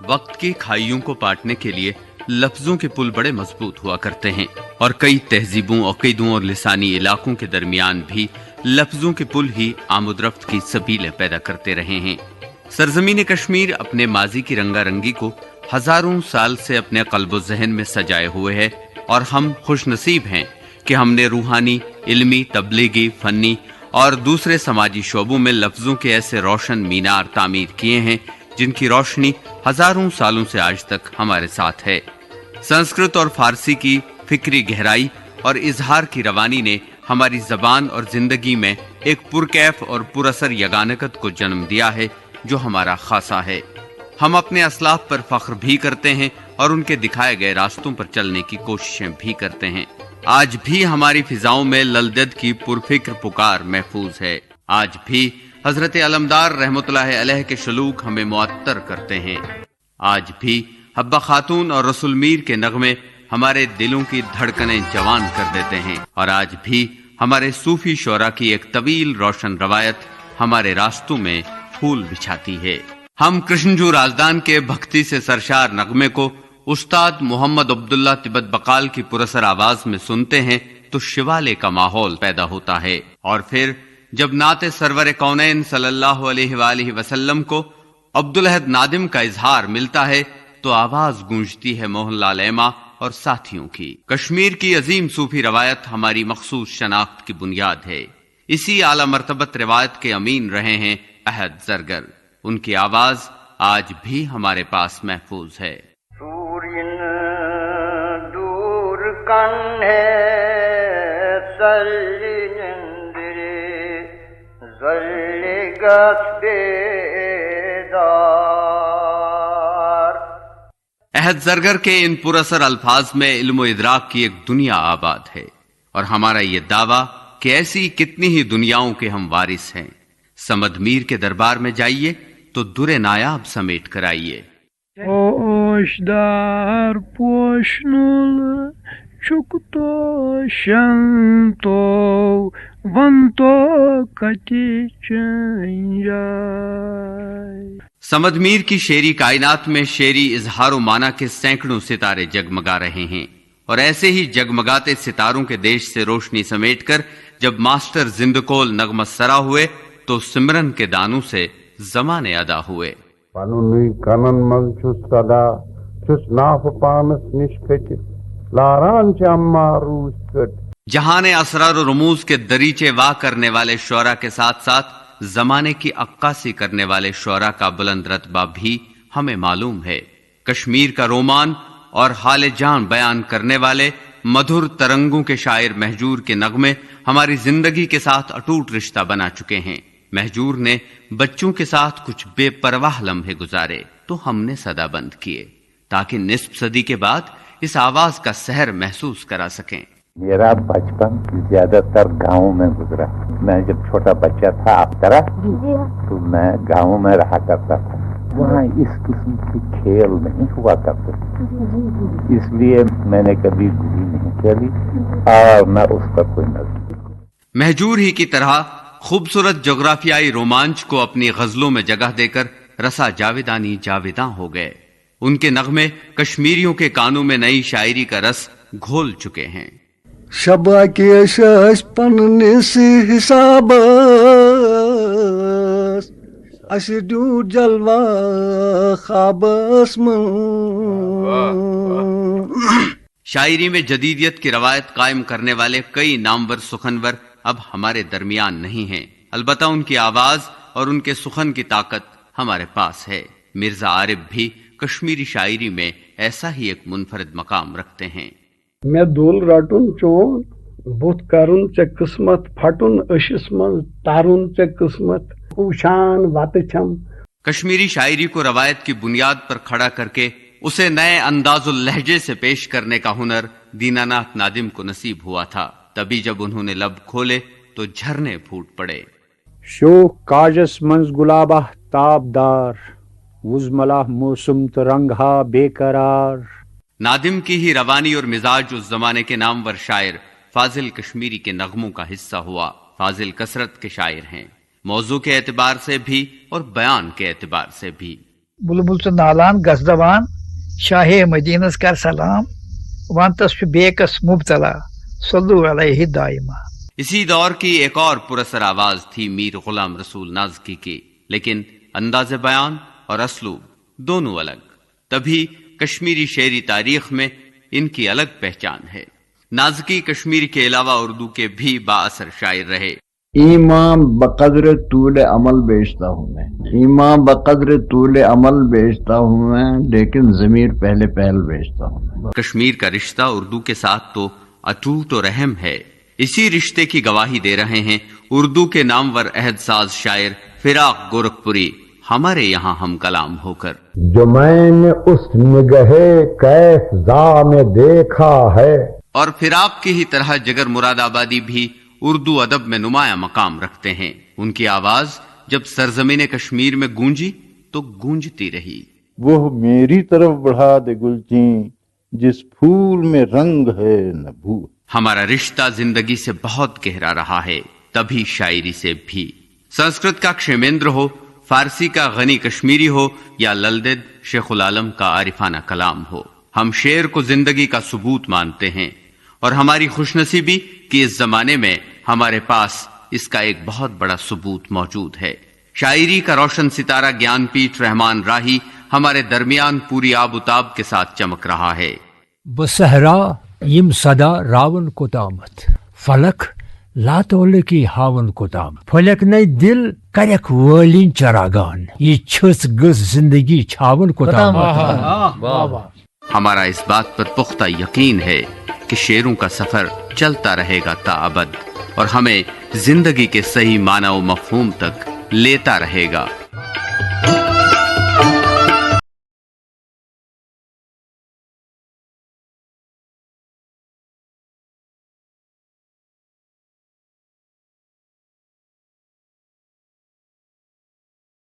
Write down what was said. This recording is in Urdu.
وقت کی کھائیوں کو پاٹنے کے لیے لفظوں کے پل بڑے مضبوط ہوا کرتے ہیں، اور کئی تہذیبوں، عقیدوں اور لسانی علاقوں کے درمیان بھی لفظوں کے پل ہی آمد رفت کی سبیلیں پیدا کرتے رہے ہیں۔ سرزمین کشمیر اپنے ماضی کی رنگا رنگی کو ہزاروں سال سے اپنے قلب و ذہن میں سجائے ہوئے ہے، اور ہم خوش نصیب ہیں کہ ہم نے روحانی، علمی، تبلیغی، فنی اور دوسرے سماجی شعبوں میں لفظوں کے ایسے روشن مینار تعمیر کیے ہیں جن کی روشنی ہزاروں سالوں سے آج تک ہمارے ساتھ ہے۔ سنسکرت اور فارسی کی فکری گہرائی اور اظہار کی روانی نے ہماری زبان اور زندگی میں ایک پرکیف اور پراثر یگانگت کو جنم دیا ہے جو ہمارا خاصہ ہے۔ ہم اپنے اسلاف پر فخر بھی کرتے ہیں اور ان کے دکھائے گئے راستوں پر چلنے کی کوششیں بھی کرتے ہیں۔ آج بھی ہماری فضاؤں میں للدید کی پرفکر پکار محفوظ ہے۔ آج بھی حضرت علمدار رحمت اللہ علیہ کے سلوک ہمیں معطر کرتے ہیں۔ آج بھی حبہ خاتون اور رسول میر کے نغمے ہمارے دلوں کی دھڑکنیں جوان کر دیتے ہیں، اور آج بھی ہمارے صوفی شعراء کی ایک طویل روشن روایت ہمارے راستوں میں پھول بچھاتی ہے۔ ہم کرشنجو رازدان کے بھکتی سے سرشار نغمے کو استاد محمد عبداللہ تبت بقال کی پراسر آواز میں سنتے ہیں تو شوالے کا ماحول پیدا ہوتا ہے، اور پھر جب نعت سرور کونین صلی اللہ علیہ وآلہ وسلم کو عبدالحد نادم کا اظہار ملتا ہے تو آواز گونجتی ہے موہن لال ایما اور ساتھیوں کی۔ کشمیر کی عظیم صوفی روایت ہماری مخصوص شناخت کی بنیاد ہے۔ اسی اعلیٰ مرتبت روایت کے امین رہے ہیں احد زرگر۔ ان کی آواز آج بھی ہمارے پاس محفوظ ہے۔ سورین دور کن ہے سلندرے زلگس بیدار۔ احد زرگر کے ان پراثر الفاظ میں علم و ادراک کی ایک دنیا آباد ہے، اور ہمارا یہ دعویٰ کہ ایسی کتنی ہی دنیاؤں کے ہم وارث ہیں۔ سمد میر کے دربار میں جائیے تو در نایاب سمیٹ کر آئیے۔ پوشدار پوشنل چکتو شنتو ونتو کتی چنجائے۔ سمد میر کی شعری کائنات میں شعری اظہار و معنی کے سینکڑوں ستارے جگمگا رہے ہیں، اور ایسے ہی جگمگاتے ستاروں کے دیش سے روشنی سمیٹ کر جب ماسٹر زندکول نغمہ سرا ہوئے تو سمرن کے دانوں سے زمانے ادا ہوئے۔ پننی کنن من چھس صدا چھس ناف پانس نشکت لاران چما روس کٹ۔ جہان اسرار و رموز کے دریچے واہ کرنے والے شعراء کے ساتھ ساتھ زمانے کی عکاسی کرنے والے شعراء کا بلند رتبہ بھی ہمیں معلوم ہے۔ کشمیر کا رومان اور حال جان بیان کرنے والے مدھر ترنگوں کے شاعر مہجور کے نغمے ہماری زندگی کے ساتھ اٹوٹ رشتہ بنا چکے ہیں۔ مہجور نے بچوں کے ساتھ کچھ بے پرواہ لمحے گزارے تو ہم نے صدا بند کیے تاکہ نصف صدی کے بعد اس آواز کا سحر محسوس کرا سکیں۔ میرا بچپن زیادہ تر گاؤں میں گزرا۔ میں جب چھوٹا بچہ تھا آپ طرح تو میں گاؤں میں رہا کرتا تھا، وہاں اس قسم کی کھیل نہیں ہوا کرتے، اس لیے میں نے کبھی گلی نہیں کھیلی اور نہ اس پر کوئی نظر۔ مہجور ہی کی طرح خوبصورت جغرافیائی رومانچ کو اپنی غزلوں میں جگہ دے کر رسا جاویدانی جاویداں ہو گئے۔ ان کے نغمے کشمیریوں کے کانوں میں نئی شاعری کا رس گھول چکے ہیں۔ شبا کیش پنس حساب اس ڈیو جلوہ خوابس من۔ شاعری میں جدیدیت کی روایت قائم کرنے والے کئی نامور سخنور اب ہمارے درمیان نہیں ہیں، البتہ ان کی آواز اور ان کے سخن کی طاقت ہمارے پاس ہے۔ مرزا عارف بھی کشمیری شاعری میں ایسا ہی ایک منفرد مقام رکھتے ہیں۔ میں دول رٹن چون بت کرن ژے قسمت پھٹن اشس من ترن ژے قسمت وچھان وت چھم۔ کشمیری شاعری کو روایت کی بنیاد پر کھڑا کر کے اسے نئے انداز و لہجے سے پیش کرنے کا ہنر دیناناتھ نادم کو نصیب ہوا تھا۔ تبھی جب انہوں نے لب کھولے تو جھرنے پھوٹ پڑے۔ شوخ کاجس منز گلابہ تابدار وزملہ موسم تو رنگہا بے قرار۔ نادم کی ہی روانی اور مزاج اس زمانے کے نامور شاعر فاضل کشمیری کے نغموں کا حصہ ہوا۔ فاضل کثرت کے شاعر ہیں، موضوع کے اعتبار سے بھی اور بیان کے اعتبار سے بھی۔ بلبل چھ نالان گس دبان شاہ مدینس کر سلام ونتس بیکس مبتلا صلو علیہ دائما. اسی دور کی ایک اور پراسر آواز تھی میر غلام رسول نازکی کی، لیکن انداز بیان اور اسلوب دونوں الگ. تبھی کشمیری شعری تاریخ میں ان کی الگ پہچان ہے. نازکی کشمیر کے علاوہ اردو کے بھی بااثر شاعر رہے. ایمان بقدر طول عمل بیچتا ہوں میں، ایمان بقدر طول عمل بیچتا ہوں میں، لیکن ضمیر پہلے پہل بیچتا ہوں میں. کشمیر کا رشتہ اردو کے ساتھ تو اٹوٹ اور اہم ہے. اسی رشتے کی گواہی دے رہے ہیں اردو کے نامور عہد ساز شاعر فراق گورکھپوری ہمارے یہاں ہم کلام ہو کر. جو میں نے اس نگہے کیف زا میں دیکھا ہے. اور فراق کی ہی طرح جگر مراد آبادی بھی اردو ادب میں نمایاں مقام رکھتے ہیں. ان کی آواز جب سرزمین کشمیر میں گونجی تو گونجتی رہی. وہ میری طرف بڑھا دے گلچین جس پھول میں رنگ ہے نہ بھول. ہمارا رشتہ زندگی سے بہت گہرا رہا ہے، تبھی شاعری سے بھی. سنسکرت کا کشمیندر ہو، فارسی کا غنی کشمیری ہو یا للدید شیخ العالم کا عارفانہ کلام ہو، ہم شعر کو زندگی کا ثبوت مانتے ہیں. اور ہماری خوش نصیبی کہ اس زمانے میں ہمارے پاس اس کا ایک بہت بڑا ثبوت موجود ہے. شاعری کا روشن ستارہ گیان پیٹھ رحمان راہی ہمارے درمیان پوری آب و تاب کے ساتھ چمک رہا ہے. بصحرا یم صدا راون کوتامت فلک لاتول کی ہاون کوتام پھلک نئی دل کرک والین چراگان یہ چھس گس زندگی چھاون کوتام. ہمارا اس بات پر پختہ یقین ہے کہ شعروں کا سفر چلتا رہے گا تا ابد اور ہمیں زندگی کے صحیح معنی و مفہوم تک لیتا رہے گا.